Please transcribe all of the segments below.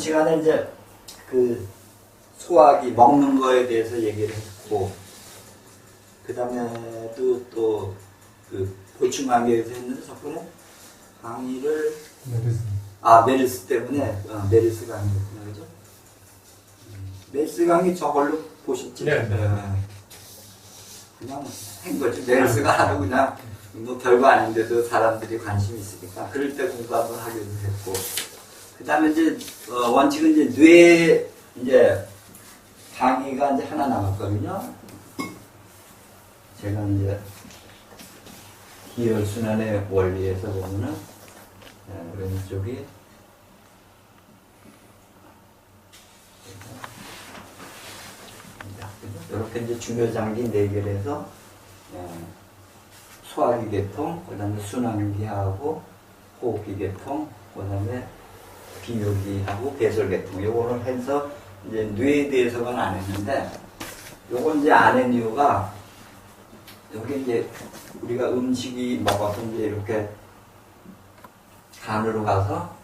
시간에 이제 그 소화기 먹는 거에 대해서 얘기를 했고, 그 다음에도 또 그 보충하기 위해서 했는데 저번에 강의를 메르스 때문에 메르스 강의였구나, 그죠? 메르스 강의 저걸로 보셨지? 네. 그냥 한 거지. 메르스가 하도 그냥 뭐 별거 아닌데도 사람들이 관심이 있으니까 그럴 때 공부 한번 하기도 했고, 그 다음에 이제 원칙은 이제 뇌 이제 강의가 이제 하나 남았거든요. 제가 이제 기혈순환의 원리에서 보면은 왼쪽이 이렇게 이제 중요 장기 4개를 해서 소화기 계통, 그 다음에 순환기하고 호흡기 계통, 그 다음에 비뇨기하고 배설 계통, 요거를 해서 이제 뇌에 대해서는 안 했는데, 요건 이제 안 한 이유가, 여기 이제 우리가 음식이 먹어서 이제 이렇게 간으로 가서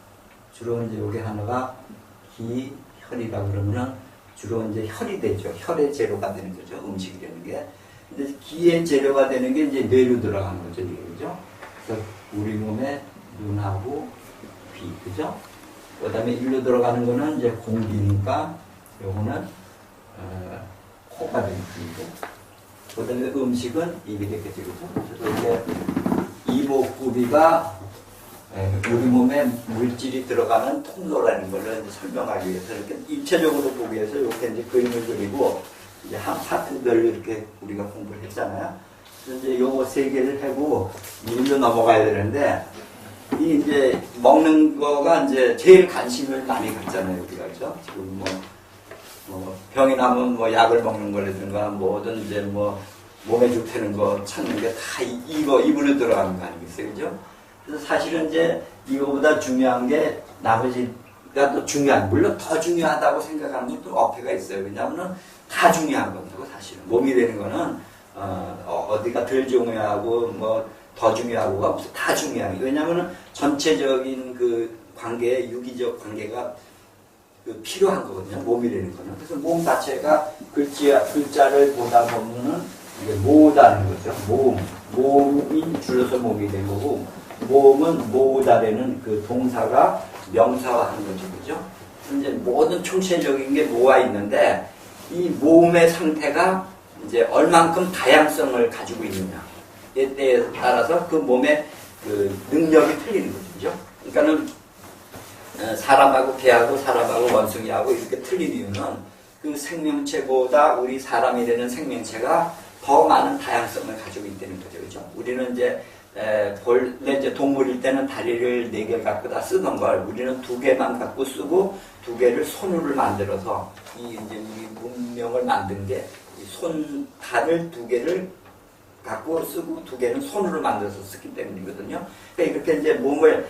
주로 이제 여기 하나가 기, 혈이라 그러면은 주로 이제 혈이 되죠. 혈의 재료가 되는 거죠. 음식이라는 게. 근데 기의 재료가 되는 게 이제 뇌로 들어가는 거죠. 이게, 그죠? 그래서 우리 몸에 눈하고 귀, 그죠? 그 다음에 일로 들어가는 거는 이제 공기니까 요거는 코가 되는 거고. 그 다음에 음식은 입이 되겠죠. 그죠? 그래서 이제 이목구비가 우리 몸에 물질이 들어가는 통로라는 걸 이제 설명하기 위해서 이렇게 입체적으로 보기 위해서 이렇게 이제 그림을 그리고 이제 한 파트별로 이렇게 우리가 공부를 했잖아요. 그래서 이제 요거 3개를 하고 일로 넘어가야 되는데, 이 이제 먹는 거가 이제 제일 관심을 많이 갖잖아요, 우리가. 그죠? 지금 뭐 병이 나면 뭐 약을 먹는 거라든가 뭐든 이제 뭐 몸에 좋다는 거 찾는 게 다 이거 입으로 들어가는 거 아니겠어요, 그죠? 그래서 사실은 이제 이거보다 중요한 게 나머지가 또 중요한, 물론 더 중요하다고 생각하는 것도 어폐가 있어요. 왜냐하면 다 중요한 거고, 사실은 몸이 되는 거는 어디가 덜 중요하고 뭐 더 중요하고가 무슨 다 중요한 거예요. 왜냐하면 전체적인 그 관계, 유기적 관계가 필요한 거거든요. 몸이 되는 거는. 그래서 몸 자체가 글자를 보다 보면은 이게 모으다는 거죠. 몸이 줄여서 몸이 된 거고, 몸은 모으다라는 그 동사가 명사화하는 거죠. 그죠? 이제 모든 총체적인 게 모아 있는데, 이 몸의 상태가 이제 얼만큼 다양성을 가지고 있느냐에 따라서 그 몸의 그 능력이 틀리는 거죠. 그러니까는 사람하고 개하고 사람하고 원숭이하고 이렇게 틀린 이유는 그 생명체보다 우리 사람이 되는 생명체가 더 많은 다양성을 가지고 있다는 거죠. 그죠? 우리는 이제 본래 이제 동물일 때는 다리를 4개 갖고 다 쓰던 걸 우리는 2개만 갖고 쓰고 2개를 손으로 만들어서 이 이제 우리 문명을 만든 게 발을 2개를 갖고 쓰고 2개는 손으로 만들어서 쓰기 때문이거든요. 그러니까 이렇게 이제 몸을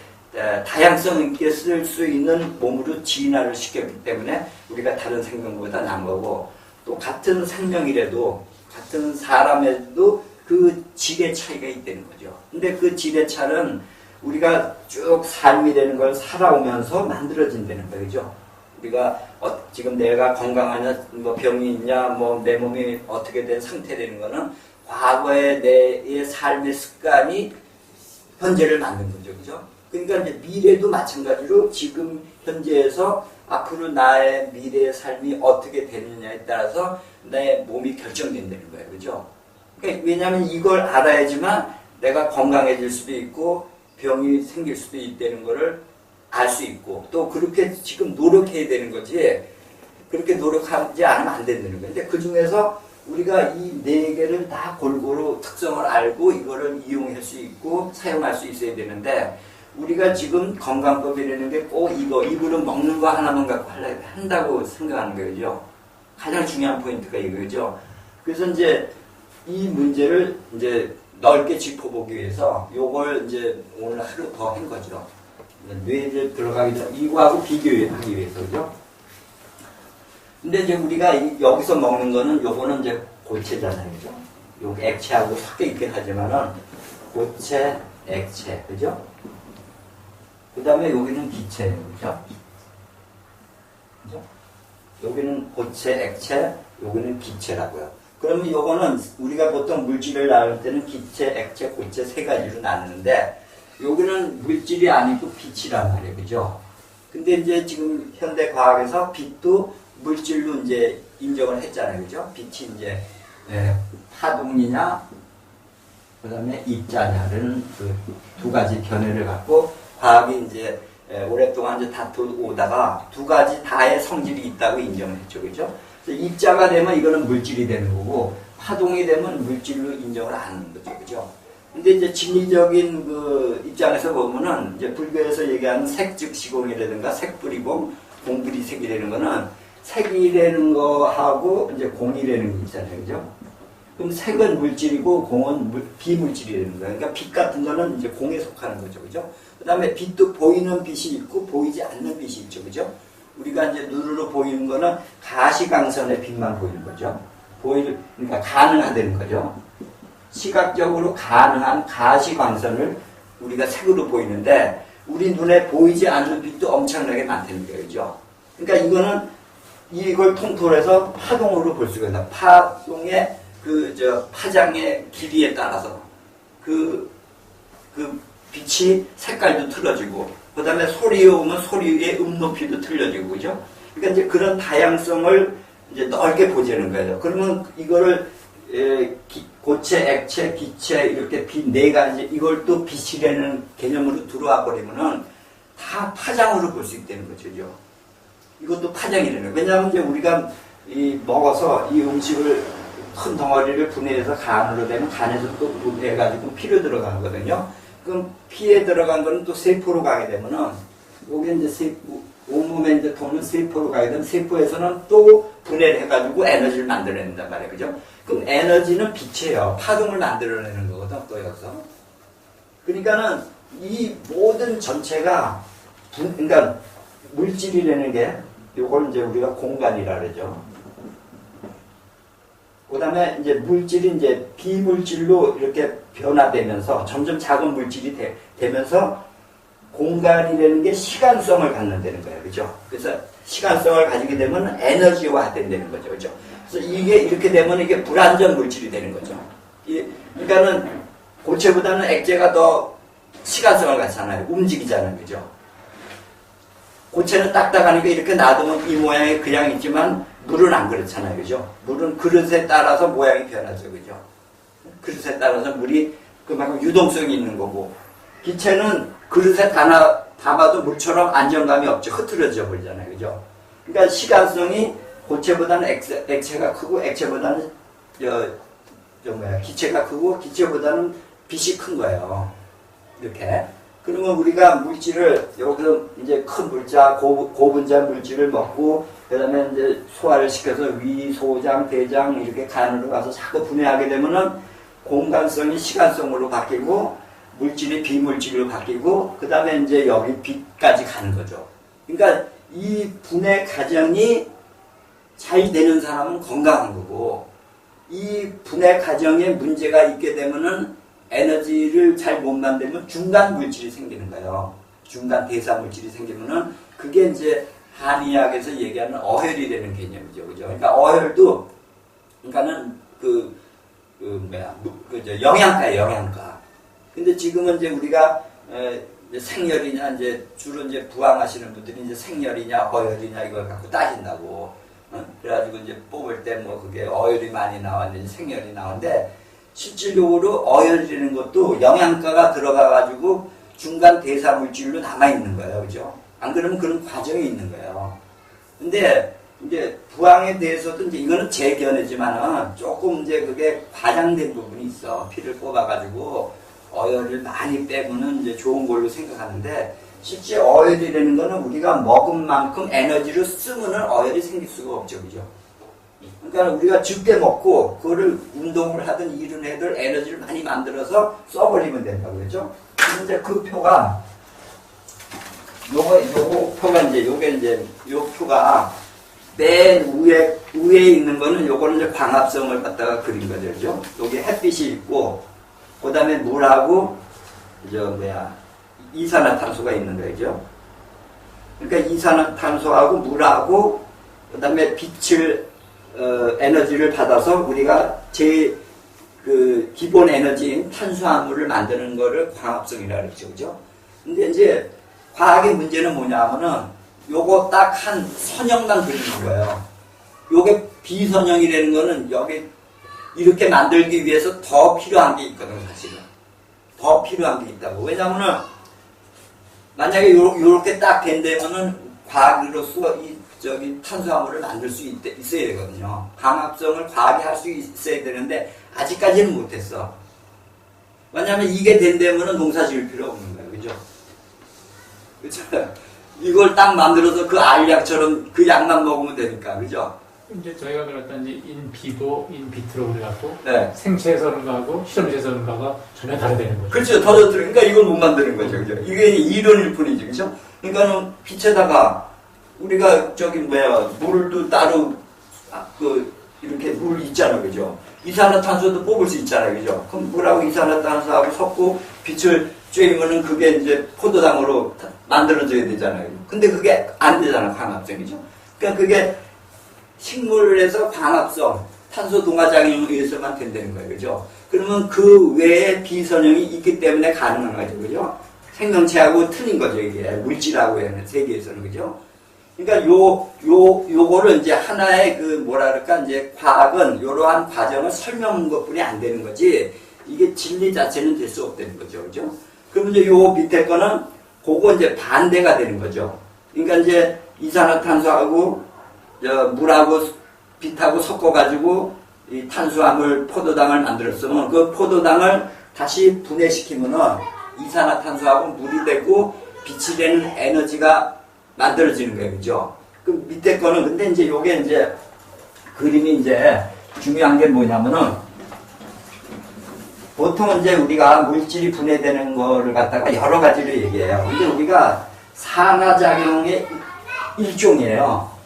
다양성 있게 쓸 수 있는 몸으로 진화를 시켰기 때문에 우리가 다른 생명보다 나은 거고, 또 같은 생명이라도 같은 사람에도 그 질의 차이가 있다는 거죠. 근데 그 질의 차는 우리가 쭉 삶이라는 걸 살아오면서 만들어진다는 거죠. 우리가 지금 내가 건강하냐, 뭐 병이 있냐, 뭐 내 몸이 어떻게 된 상태라는 거는 과거의 내 삶의 습관이 현재를 만든 거죠. 그죠? 그러니까 이제 미래도 마찬가지로 지금 현재에서 앞으로 나의 미래의 삶이 어떻게 되느냐에 따라서 내 몸이 결정된다는 거예요. 그죠? 그러니까 왜냐하면 이걸 알아야지만 내가 건강해질 수도 있고 병이 생길 수도 있다는 거를 알 수 있고, 또 그렇게 지금 노력해야 되는 거지, 그렇게 노력하지 않으면 안 된다는 거예요. 근데 그 중에서 우리가 이 4개를 다 골고루 특성을 알고 이거를 이용할 수 있고 사용할 수 있어야 되는데, 우리가 지금 건강법이라는 게 꼭 입으로 먹는 거 하나만 갖고 한다고 생각하는 거죠. 가장 중요한 포인트가 이거죠. 그래서 이제 이 문제를 이제 넓게 짚어보기 위해서 요걸 이제 오늘 하루 더 한 거죠. 뇌를 들어가기 전에 이거하고 비교하기 위해서, 그죠? 근데 이제 우리가 여기서 먹는 거는 요거는 이제 고체잖아요. 그죠? 요 액체하고 섞여 있긴 하지만은 고체, 액체, 그죠? 그 다음에 여기는 기체예요. 그죠? 그죠? 여기는 고체, 액체, 여기는 기체라고요. 그러면 요거는 우리가 보통 물질을 나눌 때는 기체, 액체, 고체 세 가지로 나누는데 여기는 물질이 아니고 빛이란 말이에요. 그죠? 근데 이제 지금 현대 과학에서 빛도 물질로 이제 인정을 했잖아요. 그죠? 빛이 이제 파동이냐, 그 다음에 입자냐는 그 두 가지 견해를 갖고 과학이 이제 오랫동안 이제 다투오다가 두 가지 다의 성질이 있다고 인정을 했죠. 그죠? 그래서 입자가 되면 이거는 물질이 되는 거고 파동이 되면 물질로 인정을 안 하는 거죠. 그죠? 근데 이제 진리적인 그 입장에서 보면은 이제 불교에서 얘기하는 색즉 시공이라든가 색불이공, 공불이 색이라는 거는 색이라는 거하고 이제 공이라는 거 있잖아요. 그죠? 그럼 색은 물질이고 공은 비물질이라는 거예요. 그러니까 빛 같은 거는 이제 공에 속하는 거죠. 그죠? 그 다음에 빛도 보이는 빛이 있고 보이지 않는 빛이 있죠. 그죠? 우리가 이제 눈으로 보이는 거는 가시광선의 빛만 보이는 거죠. 그러니까 가능하다는 거죠. 시각적으로 가능한 가시광선을 우리가 색으로 보이는데 우리 눈에 보이지 않는 빛도 엄청나게 많다는 거예요. 그죠? 그러니까 이거는 이걸 통틀어서 파동으로 볼 수가 있다. 파동의 파장의 길이에 따라서 그 빛이 색깔도 틀어지고, 그 다음에 소리에 오면 소리의 높이도 틀려지고, 그죠? 그러니까 이제 그런 다양성을 이제 넓게 보자는 거예요. 그러면 이거를, 고체, 액체, 기체, 이렇게 빛 네 가지, 이걸 또 빛이라는 개념으로 들어와 버리면은 다 파장으로 볼 수 있다는 거죠. 이것도 파장이라는 거예요. 왜냐하면 이제 우리가 먹어서 이 음식을 큰 덩어리를 분해해서 간으로 되면 간에서 또 분해해가지고 피로 들어가거든요. 그럼 피에 들어간 거는 또 세포로 가게 되면은, 여기 이제 온몸에 이제 도는 세포로 가게 되면 세포에서는 또 분해를 해가지고 에너지를 만들어낸단 말이에요. 그죠? 그럼 에너지는 빛이에요. 파동을 만들어내는 거거든, 또 여기서. 그러니까는 이 모든 전체가, 그러니까 물질이라는 게, 요걸 이제 우리가 공간이라 그러죠. 그 다음에 이제 물질이 이제 비물질로 이렇게 변화되면서 점점 작은 물질이 되면서 공간이라는 게 시간성을 갖는다는 거예요. 그죠? 그래서 시간성을 가지게 되면 에너지화 된다는 거죠. 그죠? 그래서 이게 이렇게 되면 이게 불완전 물질이 되는 거죠. 그러니까는 고체보다는 액체가 더 시간성을 갖잖아요. 움직이잖아요. 그죠? 고체는 딱딱하니까 이렇게 놔두면 이 모양이 그냥 있지만 물은 안 그렇잖아요. 그죠? 물은 그릇에 따라서 모양이 변하죠. 그죠? 그릇에 따라서 물이 그만큼 유동성이 있는 거고, 기체는 그릇에 담아도 물처럼 안정감이 없죠. 흐트러져 버리잖아요. 그죠? 그러니까 시간성이 고체보다는 액체가 크고, 액체보다는 기체가 크고, 기체보다는 빛이 큰 거예요. 이렇게. 그러면 우리가 물질을, 여기서 이제 큰 물자, 고분자 물질을 먹고, 그 다음에 이제 소화를 시켜서 위, 소장, 대장, 이렇게 간으로 가서 자꾸 분해하게 되면은 공간성이 시간성으로 바뀌고, 물질이 비물질로 바뀌고, 그 다음에 이제 여기 빛까지 가는 거죠. 그러니까 이 분해 과정이 잘 되는 사람은 건강한 거고, 이 분해 과정에 문제가 있게 되면은 에너지를 잘 못 만들면 중간 물질이 생기는 거예요. 중간 대사 물질이 생기면은 그게 이제 한의학에서 얘기하는 어혈이 되는 개념이죠. 그죠? 그러니까 어혈도, 그러니까는 영양가예요, 영양가. 근데 지금은 이제 우리가, 이제 생열이냐, 이제 주로 이제 부항하시는 분들이 이제 생열이냐, 어혈이냐 이걸 갖고 따진다고. 그래가지고 이제 뽑을 때 뭐 그게 어혈이 많이 나왔는지 생열이 나오는데, 실질적으로 어혈이라는 것도 영양가가 들어가가지고 중간 대사 물질로 남아있는 거예요. 그죠? 안 그러면 그런 과정이 있는 거예요. 근데 이제 부항에 대해서도 이제 이거는 제 견해지만은 조금 이제 그게 과장된 부분이 있어. 피를 뽑아가지고 어혈을 많이 빼고는 이제 좋은 걸로 생각하는데, 실제 어혈이라는 거는 우리가 먹은 만큼 에너지를 쓰면은 어혈이 생길 수가 없죠. 그죠? 그러니까 우리가 적게 먹고 그거를 운동을 하든 일을 해든 에너지를 많이 만들어서 써버리면 된다고 그러죠. 근데 그 표가 요거 표가 이제 요게 이제 요 표가 맨 위에 있는 거는 요거는 이제 광합성을 갖다가 그린 거죠. 여기 햇빛이 있고 그 다음에 물하고 이산화탄소가 있는 거죠. 그러니까 이산화탄소하고 물하고 그다음에 빛을 에너지를 받아서 우리가 그 기본 에너지인 탄수화물을 만드는 거를 광합성이라고 그러죠. 그죠? 근데 이제 과학의 문제는 뭐냐면은 요거 딱 한 선형만 그리는 거예요. 요게 비선형이라는 거는 여기 이렇게 만들기 위해서 더 필요한 게 있거든, 사실은. 더 필요한 게 있다고. 왜냐면은 만약에 요렇게 딱 된다면은 과학으로서 탄수화물을 만들 수 있어야 되거든요. 광합성을 과학이 할 수 있어야 되는데 아직까지는 못했어. 왜냐하면 이게 된다면은 농사 지을 필요 없는 거예요. 그죠? 그렇잖아요. 이걸 딱 만들어서 그 알약처럼 그 약만 먹으면 되니까. 그죠? 이제 저희가 그랬던 이제 인비보, 인비트로 그래갖고 네. 생체에서 하는 거하고 실험실에서 하는 거가 전혀 다르다는 거죠. 그렇죠. 더 그러니까 이걸 못 만드는 거죠. 그죠? 이게 이론일 뿐이지. 그죠? 그러니까는 빛에다가 우리가 물도 따로 이렇게 물 있잖아요. 그죠? 이산화탄소도 뽑을 수 있잖아요. 그죠? 그럼 물하고 이산화탄소하고 섞고 빛을 쬐면은 그게 이제 포도당으로 만들어져야 되잖아요. 근데 그게 안 되잖아. 광합성이죠. 그러니까 그게 식물에서 광합성, 탄소 동화작용에 의해서만 된다는 거예요. 그죠? 그러면 그 외에 비선형이 있기 때문에 가능한 거죠. 그죠? 생명체하고 틀린 거죠. 이게 물질하고 하는 세계에서는. 그죠? 그러니까 요거를 이제 하나의 이제 과학은 이러한 과정을 설명한 것 뿐이 안 되는 거지, 이게 진리 자체는 될 수 없다는 거죠. 그죠? 그러면 이제 요 밑에 거는 그거 이제 반대가 되는 거죠. 그러니까 이제 이산화탄소하고 물하고 빛하고 섞어가지고 이 탄수화물 포도당을 만들었으면 그 포도당을 다시 분해시키면은 이산화탄소하고 물이 되고 빛이 되는 에너지가 만들어지는 거예요. 그죠? 그 밑에 거는 근데 이제 요게 이제 그림이 이제 중요한 게 뭐냐면은 보통 이제 우리가 물질이 분해되는 거를 갖다가 여러 가지로 얘기해요. 근데 우리가 산화작용의 일종이에요.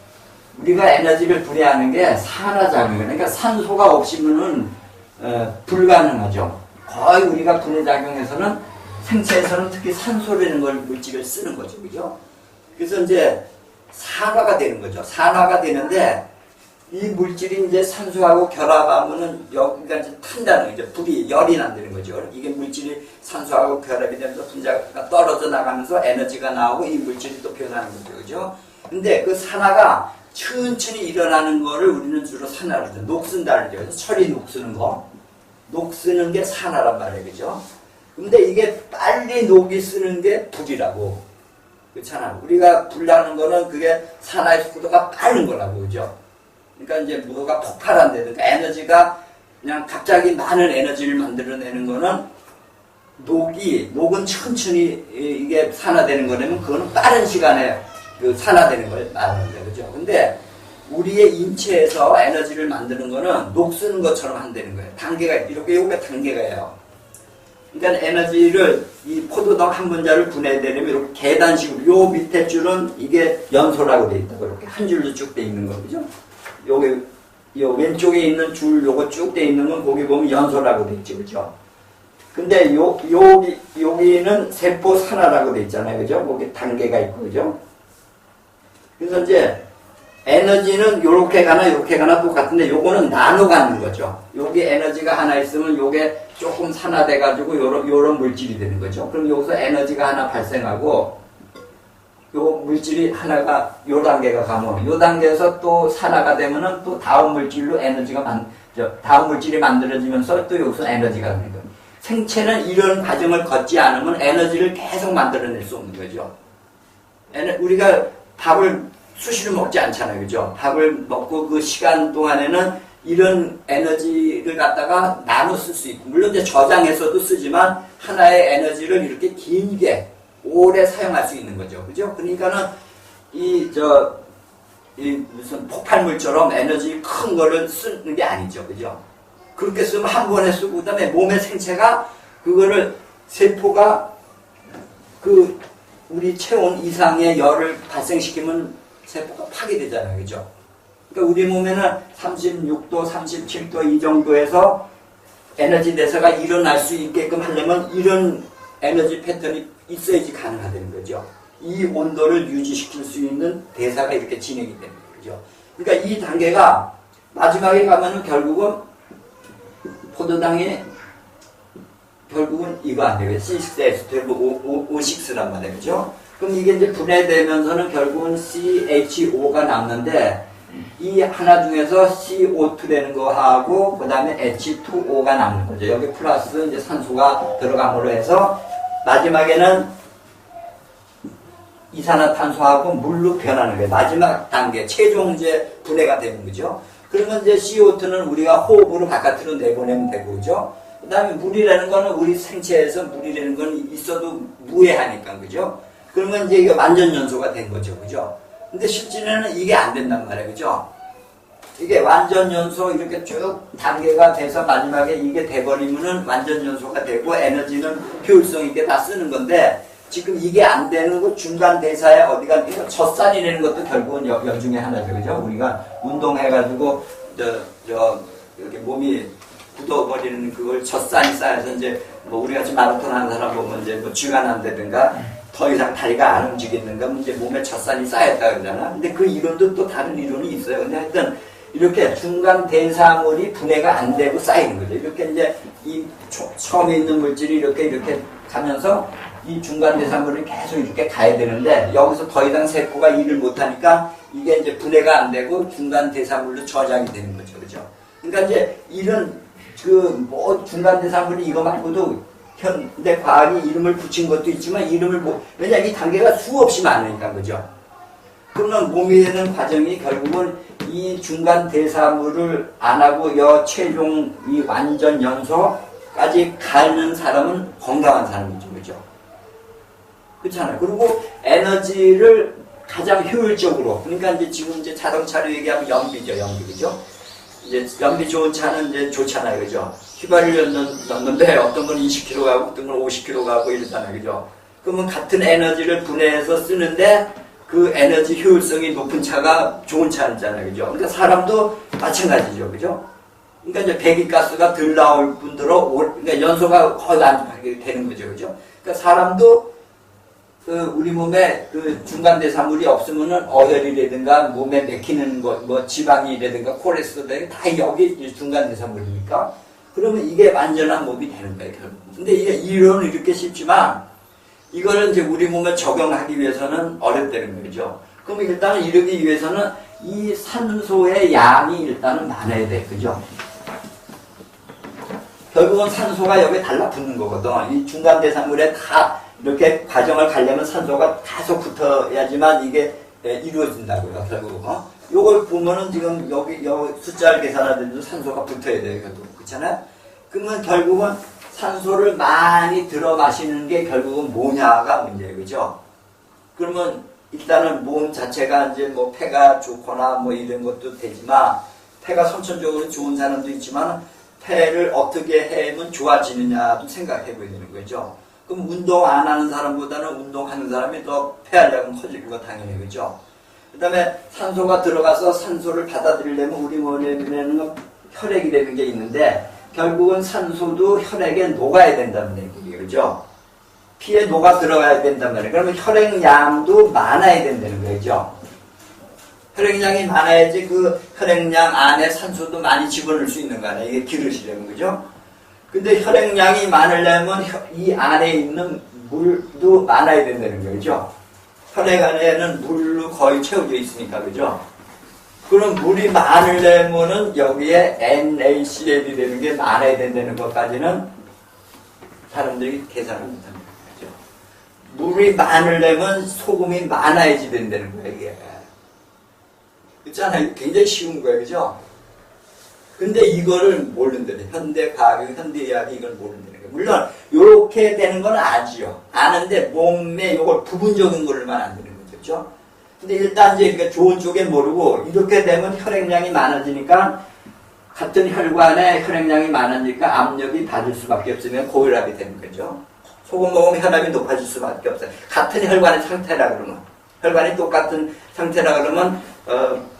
우리가 에너지를 분해하는 게 산화작용이에요. 그러니까 산소가 없이면은 불가능하죠. 거의 우리가 분해작용에서는 생체에서는 특히 산소라는 걸 물질을 쓰는 거죠. 그죠? 그래서 이제 산화가 되는 거죠. 산화가 되는데 이 물질이 이제 산소하고 결합하면은 여기가 이제 탄다는 거죠. 불이 열이 난다는 거죠. 이게 물질이 산소하고 결합이 되면서 분자가 떨어져 나가면서 에너지가 나오고 이 물질이 또 변하는 거죠. 그죠? 근데 그 산화가 천천히 일어나는 거를 우리는 주로 산화로 하죠. 녹슨다 그러죠. 그래서 철이 녹쓰는 거. 녹쓰는 게 산화란 말이에요. 그죠? 근데 이게 빨리 녹이 쓰는 게 불이라고. 그렇잖아. 우리가 불나는 거는 그게 산화의 속도가 빠른 거라고. 그죠? 그러니까 이제 뭐가 폭발한다든가 에너지가 그냥 갑자기 많은 에너지를 만들어내는 거는 녹은 천천히 이게 산화되는 거라면 그거는 빠른 시간에 산화되는 걸 말하는데, 그죠? 근데 우리의 인체에서 에너지를 만드는 거는 녹쓰는 것처럼 한다는 거예요. 단계가, 이렇게 요게 단계가예요. 그러니까 에너지를, 이 포도당 한 분자를 분해되려면 이렇게 계단식으로, 요 밑에 줄은 이게 연소라고 돼 있다고, 이렇게 한 줄로 쭉 돼 있는 거, 그죠? 요게, 요 왼쪽에 있는 줄, 요거 쭉 돼 있는 건 거기 보면 연소라고 돼 있죠, 그죠? 근데 여기는 세포 산화라고 돼 있잖아요, 그죠? 거기 단계가 있고, 그죠? 그래서 이제 에너지는 요렇게 가나 요렇게 가나 똑같은데 요거는 나눠 갖는 거죠. 여기 에너지가 하나 있으면 요게 조금 산화돼 가지고 요런 물질이 되는 거죠. 그럼 여기서 에너지가 하나 발생하고 요 물질이 하나가 요 단계가 가면 요 단계에서 또 산화가 되면은 또 다음 물질로 에너지가 다음 물질이 만들어지면서 또 여기서 에너지가 되는 거예요. 생체는 이런 과정을 걷지 않으면 에너지를 계속 만들어낼 수 없는 거죠. 우리가 밥을 수시로 먹지 않잖아요. 그죠? 밥을 먹고 그 시간 동안에는 이런 에너지를 갖다가 나눠 쓸 수 있고, 물론 이제 저장해서도 쓰지만 하나의 에너지를 이렇게 길게 오래 사용할 수 있는 거죠. 그죠? 그러니까는 무슨 폭발물처럼 에너지 큰 거를 쓰는 게 아니죠. 그죠? 그렇게 쓰면 한 번에 쓰고, 그 다음에 몸의 생체가 그거를 세포가 우리 체온 이상의 열을 발생시키면 세포가 파괴되잖아요. 그죠? 그러니까 우리 몸에는 36도, 37도 이 정도에서 에너지 대사가 일어날 수 있게끔 하려면 이런 에너지 패턴이 있어야지 가능하다는 거죠. 이 온도를 유지시킬 수 있는 대사가 이렇게 진행이 됩니다. 그죠? 그러니까 이 단계가 마지막에 가면은 결국은 포도당이 결국은 이거 안 되겠죠. C6H12 O6란 말이에요. 그죠? 그럼 이게 이제 분해되면서는 결국은 CHO가 남는데 이 하나 중에서 CO2라는 거하고 그 다음에 H2O가 남는 거죠. 여기 플러스 이제 산소가 들어감으로 해서 마지막에는 이산화탄소하고 물로 변하는 거예요. 마지막 단계, 최종 이제 분해가 되는 거죠. 그러면 이제 CO2는 우리가 호흡으로 바깥으로 내보내면 되고, 그죠? 그 다음에 물이라는 거는 우리 생체에서 물이라는 건 있어도 무해하니까, 그죠? 그러면 이제 이게 완전 연소가 된 거죠, 그죠? 근데 실제로는 이게 안 된단 말이에요, 그죠? 이게 완전 연소 이렇게 쭉 단계가 돼서 마지막에 이게 돼버리면은 완전 연소가 되고 에너지는 효율성 있게 다 쓰는 건데 지금 이게 안 되는 거 중간 대사에 어디가 젖산이라는 것도 결국은 여 중에 하나죠, 그죠? 우리가 운동해가지고 이렇게 몸이 굳어버리는 그걸 젖산이 쌓여서 이제 뭐 우리 같이 마라톤 하는 사람 보면 이제 뭐 쥐가 난다든가 더 이상 다리가 안 움직이는가 이제 몸에 젖산이 쌓였다 그러잖아. 근데 그 이론도 또 다른 이론이 있어요. 근데 하여튼 이렇게 중간 대사물이 분해가 안 되고 쌓이는 거죠. 이렇게 이제 이 처음에 있는 물질이 이렇게 가면서 이 중간 대사물이 계속 이렇게 가야 되는데 여기서 더 이상 세포가 일을 못하니까 이게 이제 분해가 안 되고 중간 대사물로 저장이 되는 거죠, 그죠? 그러니까 이제 이런 그 뭐 중간 대사물이 이거 말고도 현대 과학이 이름을 붙인 것도 있지만 이름을 왜냐 이 단계가 수없이 많으니까, 그죠? 그러면 몸이 되는 과정이 결국은 이 중간 대사물을 안 하고 최종 이 완전 연소까지 가는 사람은 건강한 사람이죠, 그죠? 그렇잖아요. 그리고 에너지를 가장 효율적으로, 그러니까 이제 지금 이제 자동차로 얘기하면 연비죠, 연비, 그죠? 이제 연비 좋은 차는 이제 좋잖아요, 그죠? 휘발유를 넣는데 어떤 건 20km 가고 어떤 건 50km 가고 이러잖아요, 그죠? 그러면 같은 에너지를 분해해서 쓰는데 그 에너지 효율성이 높은 차가 좋은 차잖아요, 그죠? 그러니까 사람도 마찬가지죠, 그죠? 그러니까 이제 배기가스가 덜 나올 뿐더러 그러니까 연소가 거의 안 되는 거죠, 그죠? 그러니까 사람도 그 우리 몸에 그 중간 대사물이 없으면은 어혈이라든가 몸에 맥히는 것, 뭐 지방이라든가 콜레스테롤 다 여기 중간 대사물이니까 그러면 이게 완전한 몸이 되는 거예요, 결국. 근데 이게 이론은 이렇게 쉽지만 이거를 이제 우리 몸에 적용하기 위해서는 어렵다는 거죠. 그럼 일단은 이러기 위해서는 이 산소의 양이 일단은 많아야 돼, 그죠? 결국은 산소가 여기에 달라붙는 거거든. 이 중간 대사물에 다 이렇게 과정을 가려면 산소가 계속 붙어야지만 이게 이루어진다고요, 결국. 요걸 보면은 지금 여기 숫자를 계산하더라도 산소가 붙어야 돼요, 결국. 그렇잖아요? 그러면 결국은 산소를 많이 들어 마시는 게 결국은 뭐냐가 문제예요, 그죠? 그러면 일단은 몸 자체가 이제 뭐 폐가 좋거나 뭐 이런 것도 되지만 폐가 선천적으로 좋은 사람도 있지만 폐를 어떻게 하면 좋아지느냐도 생각해 보야 되는 거죠. 그럼 운동 안 하는 사람보다는 운동하는 사람이 더 폐활량은 커질 거 당연히, 그죠? 그 다음에 산소가 들어가서 산소를 받아들이려면 우리 몸에는 혈액이라는 게 있는데 결국은 산소도 혈액에 녹아야 된다는 얘기예요, 그죠? 피에 녹아 들어가야 된단 말이에요. 그러면 혈액량도 많아야 된다는 거죠. 혈액량이 많아야지 그 혈액량 안에 산소도 많이 집어넣을 수 있는 거 아니에요. 이게 기르시려면, 그죠? 근데 혈액량이 많으려면 이 안에 있는 물도 많아야 된다는 거죠. 혈액 안에는 물로 거의 채워져 있으니까, 그죠? 그럼 물이 많으려면은 여기에 NaCl이라는 게 많아야 된다는 것까지는 사람들이 계산을 못합니다, 그죠? 물이 많으려면 소금이 많아야지 된다는 거예요, 이게. 그렇잖아요. 굉장히 쉬운 거예요, 그죠? 근데 이거를 모른다네. 현대 과학, 현대 의학이 이걸 모른다는 거예요. 물론 요렇게 되는 건 아지요. 아는데 몸에 요걸 부분적인 거를만 안 되는 거죠. 그렇죠? 근데 일단 이제 그러니까 좋은 쪽에 모르고 이렇게 되면 혈액량이 많아지니까 같은 혈관에 혈액량이 많아지니까 압력이 받을 수밖에 없으면 고혈압이 되는 거죠. 소금 먹으면 혈압이 높아질 수밖에 없어요. 같은 혈관의 상태라 그러면 혈관이 똑같은 상태라 그러면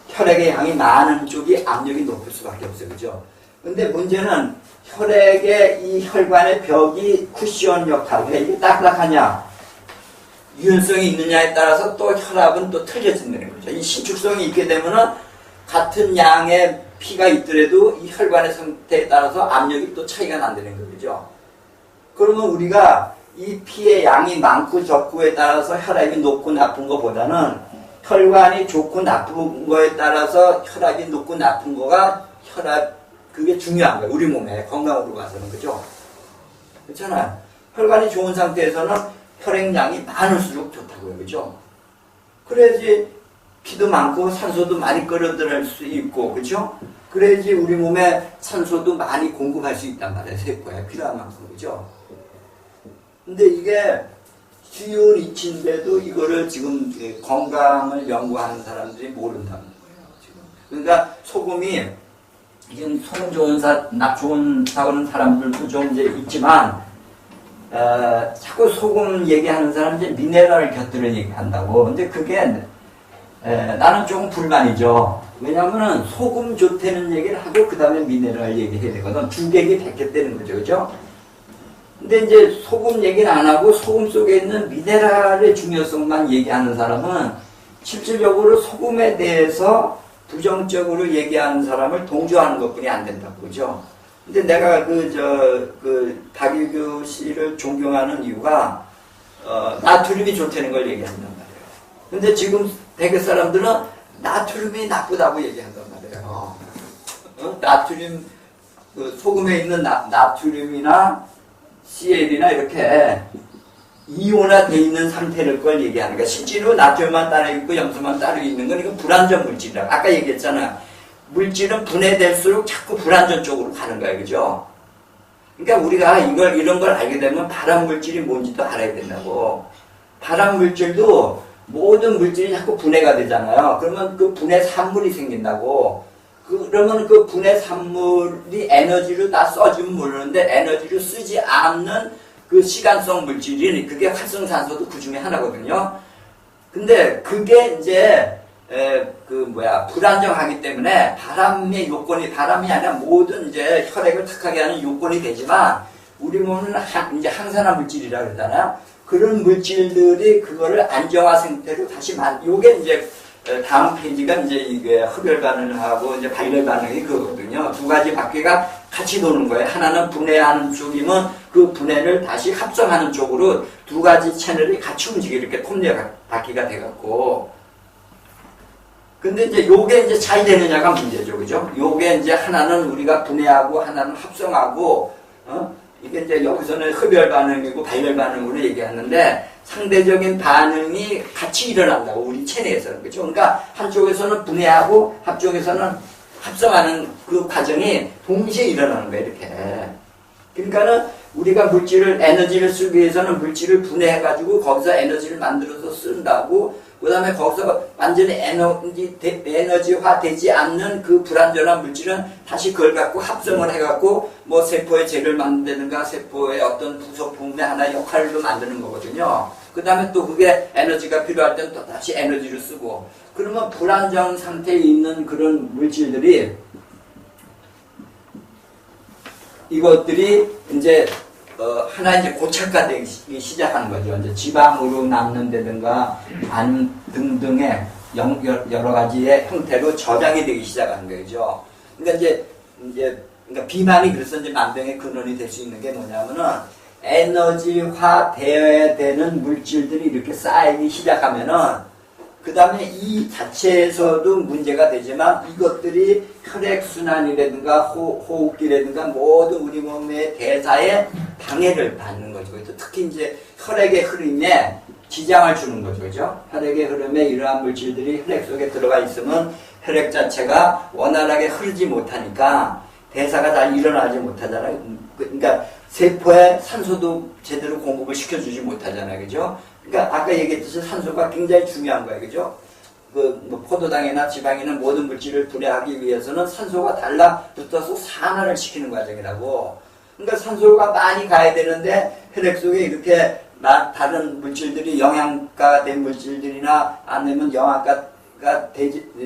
혈액의 양이 많은 쪽이 압력이 높을 수밖에 없어요, 그죠? 근데 문제는 혈액의 이 혈관의 벽이 쿠션 역할, 왜 이게 딱딱하냐? 유연성이 있느냐에 따라서 또 혈압은 또 틀려진다는 거죠. 이 신축성이 있게 되면은 같은 양의 피가 있더라도 이 혈관의 상태에 따라서 압력이 또 차이가 난다는 거죠. 그러면 우리가 이 피의 양이 많고 적고에 따라서 혈압이 높고 나쁜 것보다는 혈관이 좋고 나쁜 거에 따라서 혈압이 높고 나쁜 거가 그게 중요한 거예요. 우리 몸에 건강으로 봐서는. 그죠? 그렇잖아요. 혈관이 좋은 상태에서는 혈액량이 많을수록 좋다고요. 그죠? 그래야지 피도 많고 산소도 많이 끌어들일 수 있고, 그죠? 그래야지 우리 몸에 산소도 많이 공급할 수 있단 말이에요. 세포에 필요한 만큼. 그죠? 근데 이게 쉬운 이치인데도 이거를 지금 건강을 연구하는 사람들이 모른다는 거예요. 지금. 그러니까 소금이 지금 소금 좋은 사고는 사람들도 좀 이제 있지만, 자꾸 소금 얘기하는 사람 이제 미네랄 곁들여 얘기한다고. 근데 그게 나는 조금 불만이죠. 왜냐하면은 소금 좋다는 얘기를 하고 그 다음에 미네랄 얘기해야 되거든. 주객이 백했다는 거죠, 그죠? 근데 이제 소금 얘기는 안 하고 소금 속에 있는 미네랄의 중요성만 얘기하는 사람은 실질적으로 소금에 대해서 부정적으로 얘기하는 사람을 동조하는 것뿐이 안 된다고, 그죠? 근데 내가 박일규 씨를 존경하는 이유가, 나트륨이 좋다는 걸 얘기한단 말이에요. 근데 지금 대개 사람들은 나트륨이 나쁘다고 얘기한단 말이에요. 나트륨, 소금에 있는 나트륨이나 CL이나 이렇게 이온화되어 있는 상태를 걸 얘기하는 거야. 실제로 나트륨만 따로 있고 염소만 따로 있는 건 이건 불완전 물질이라고. 아까 얘기했잖아. 물질은 분해될수록 자꾸 불완전 쪽으로 가는 거야. 그죠? 그러니까 우리가 이런 걸 알게 되면 발암 물질이 뭔지도 알아야 된다고. 발암 물질도 모든 물질이 자꾸 분해가 되잖아요. 그러면 그 분해 산물이 생긴다고. 그러면 그 분해 산물이 에너지로 다 써주면 모르는데 에너지로 쓰지 않는 그 시간성 물질이 그게 활성산소도 그 중에 하나거든요. 근데 그게 이제 불안정하기 때문에 바람이 아니라 모든 이제 혈액을 탁하게 하는 요건이 되지만 우리 몸은 이제 항산화 물질이라고 그러잖아요. 그런 물질들이 그거를 안정화 상태로 다시 요게 이제 다음 페이지가 이제 이게 흡열 반응을 하고 이제 발열 반응이 그거거든요. 두 가지 바퀴가 같이 도는 거예요. 하나는 분해하는 쪽이면 그 분해를 다시 합성하는 쪽으로 두 가지 채널이 같이 움직여 이렇게 톱니 바퀴가 돼갖고. 근데 이제 요게 이제 잘 되느냐가 문제죠. 그죠? 요게 이제 하나는 우리가 분해하고 하나는 합성하고, 이게 이제 여기서는 흡열 반응이고 발열 반응으로 얘기하는데 상대적인 반응이 같이 일어난다고 우리 체내에서는. 그죠? 그러니까 한쪽에서는 분해하고 한쪽에서는 합성하는 그 과정이 동시에 일어나는 거예요. 이렇게. 그러니까는 우리가 에너지를 쓰기 위해서는 물질을 분해해가지고 거기서 에너지를 만들어서 쓴다고. 그 다음에 거기서 완전히 에너지화 되지 않는 그 불완전한 물질은 다시 그걸 갖고 합성을 해갖고 뭐 세포의 재를 만든다든가 세포의 어떤 부속품의 하나의 역할을 만드는 거거든요. 그 다음에 또 그게 에너지가 필요할 때는 또 다시 에너지를 쓰고. 그러면 불안정 상태에 있는 그런 물질들이 이것들이 이제 하나 이제 고착화되기 시작하는 거죠. 이제 지방으로 남는다든가 안 등등의 여러 가지의 형태로 저장이 되기 시작하는 거죠. 그러니까 그러니까 비만이 그래서 이제 만병의 근원이 될 수 있는 게 뭐냐면은 에너지화 되어야 되는 물질들이 이렇게 쌓이기 시작하면은 그 다음에 이 자체에서도 문제가 되지만 이것들이 혈액순환이라든가 호흡기라든가 모든 우리 몸의 대사에 방해를 받는 거죠. 특히 이제 혈액의 흐름에 지장을 주는 거죠. 그죠? 혈액의 흐름에 이러한 물질들이 혈액 속에 들어가 있으면 혈액 자체가 원활하게 흐르지 못하니까 대사가 잘 일어나지 못하잖아요. 그러니까 세포에 산소도 제대로 공급을 시켜주지 못하잖아요. 그죠? 그러니까 아까 얘기했듯이 산소가 굉장히 중요한 거예요. 그죠? 뭐 포도당이나 지방이나 모든 물질을 분해하기 위해서는 산소가 달라붙어서 산화를 시키는 과정이라고. 그러니까 산소가 많이 가야 되는데 혈액 속에 이렇게 다른 물질들이 영양가 된 물질들이나 아니면 영양가가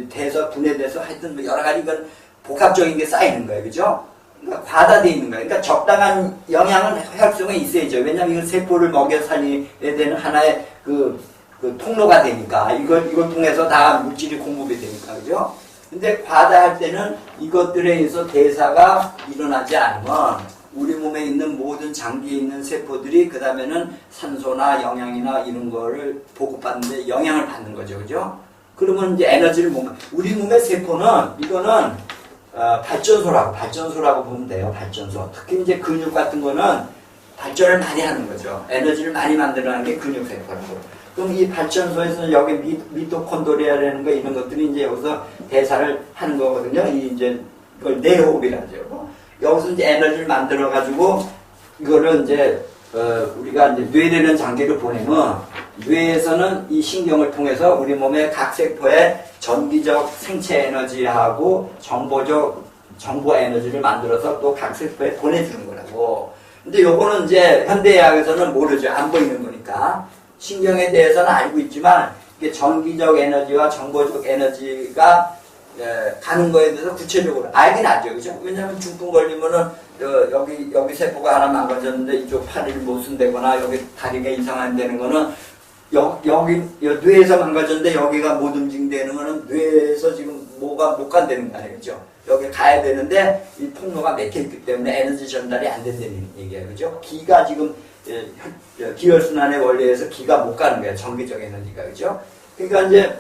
돼서 분해돼서 하여튼 뭐 여러 가지 이건 복합적인 게 쌓이는 거예요. 그죠? 그러니까 과다되어 있는 거예요. 그러니까 적당한 영양은 혈액 속에 있어야죠. 왜냐하면 이건 세포를 먹여 살려야 되는 하나의 그 통로가 되니까, 이걸 통해서 다 물질이 공급이 되니까, 그죠? 근데 과다할 때는 이것들에 의해서 대사가 일어나지 않으면 우리 몸에 있는 모든 장기에 있는 세포들이 그 다음에는 산소나 영양이나 이런 거를 보급받는데 영향을 받는 거죠. 그죠? 그러면 이제 에너지를 우리 몸의 세포는 이거는 발전소라고 보면 돼요. 발전소. 특히 이제 근육 같은 거는 발전을 많이 하는 거죠. 에너지를 많이 만들어내는 게 근육세포라고. 그럼 이 발전소에서는 여기 미토콘드리아라는 거 이런 것들이 이제 여기서 대사를 하는 거거든요. 이제 그걸 내호흡이라죠. 여기서 이제 에너지를 만들어 가지고 이거를 이제 우리가 이제 뇌라는 장기를 보내면 뇌에서는 이 신경을 통해서 우리 몸의 각 세포에 전기적 생체 에너지하고 정보 에너지를 만들어서 또 각 세포에 보내주는 거라고. 근데 요거는 이제 현대의학에서는 모르죠. 안 보이는 거니까. 신경에 대해서는 알고 있지만 이게 전기적 에너지와 정보적 에너지가 가는 거에 대해서 구체적으로 알긴 알죠. 그죠? 왜냐하면 중풍 걸리면은 여기 세포가 하나 망가졌는데 이쪽 팔을 못 쓴다거나 여기 다리가 이상한 되는 거는 여기 뇌에서 망가졌는데 여기가 못 움직이는 거는 뇌에서 지금 뭐가 못 간다는 거 아니에요. 그죠? 여기 가야 되는데 이 통로가 막혀있기 때문에 에너지 전달이 안 된다는 얘기예요. 그죠? 기가 지금 기혈순환의 원리에서 기가 못 가는 거예요. 전기적 에너지가. 그죠? 그러니까 이제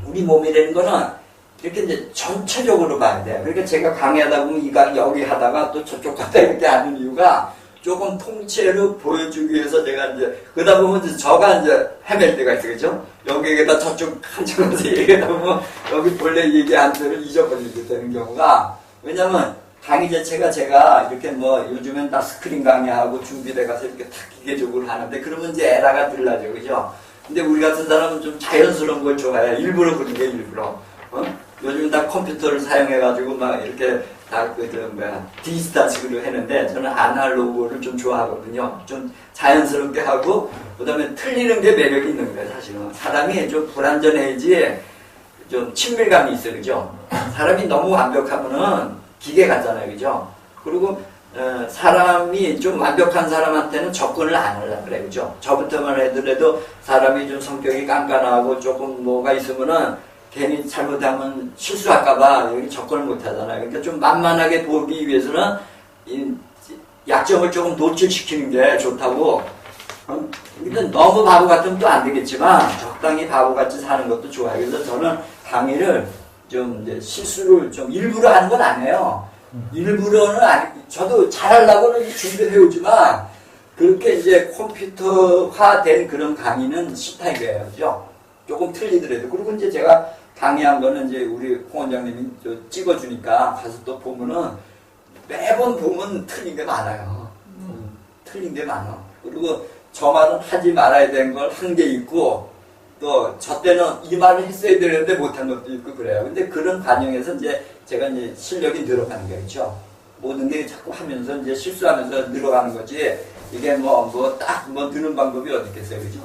우리 몸이라는 거는 이렇게 이제 전체적으로 봐야 돼요. 그러니까 제가 강의하다 보면 이가 여기 하다가 또 저쪽 갔다 이렇게 하는 이유가 조금 통째로 보여주기 위해서 제가 이제 그러다 보면 이제 저가 이제 헤맬 때가 있어요. 그죠? 여기에다 저쪽 한쪽 가서 얘기하다 보면 여기 본래 얘기한 대로 잊어버리게 되는 경우가 왜냐면 강의 자체가 제가 이렇게 뭐 요즘엔 다 스크린 강의하고 준비돼 가서 이렇게 다 기계적으로 하는데 그러면 이제 에라가 들나죠. 그죠? 근데 우리 같은 사람은 좀 자연스러운 걸 좋아해요. 일부러 그런 게 일부러. 요즘 다 컴퓨터를 사용해가지고 막 이렇게 다 디지털식으로 했는데 저는 아날로그를 좀 좋아하거든요. 좀 자연스럽게 하고 그다음에 틀리는 게 매력이 있는 거예요. 사실은 사람이 좀 불완전해야지 좀 친밀감이 있어요. 그죠? 사람이 너무 완벽하면은 기계 같잖아요. 그죠? 그리고 사람이 좀 완벽한 사람한테는 접근을 안 하려고 그래. 그죠? 저부터만 해도 사람이 좀 성격이 깐깐하고 조금 뭐가 있으면은 괜히 잘못하면 실수할까봐 여기 접근을 못 하잖아요. 그러니까 좀 만만하게 보기 위해서는 이 약점을 조금 노출시키는 게 좋다고. 그러니까 너무 바보 같으면 또 안 되겠지만 적당히 바보같이 사는 것도 좋아요. 그래서 저는 강의를 좀 이제 실수를 좀 일부러 하는 건 아니에요. 일부러는 저도 잘하려고는 준비를 해오지만 그렇게 이제 컴퓨터화된 그런 강의는 싫다 이거예요. 그죠? 조금 틀리더라도. 그리고 이제 제가 강의한 거는 이제 우리 홍 원장님이 찍어주니까 가서 또 보면은 매번 보면 틀린 게 많아요. 틀린 게 많아. 그리고 저 말은 하지 말아야 되는 걸 한 게 있고 또 저 때는 이 말을 했어야 되는데 못한 것도 있고 그래요. 근데 그런 과정에서 이제 제가 이제 실력이 늘어가는 게 있죠. 모든 게 자꾸 하면서 이제 실수하면서 늘어가는 거지. 이게 딱 느는 방법이 어디 있겠어요. 그죠?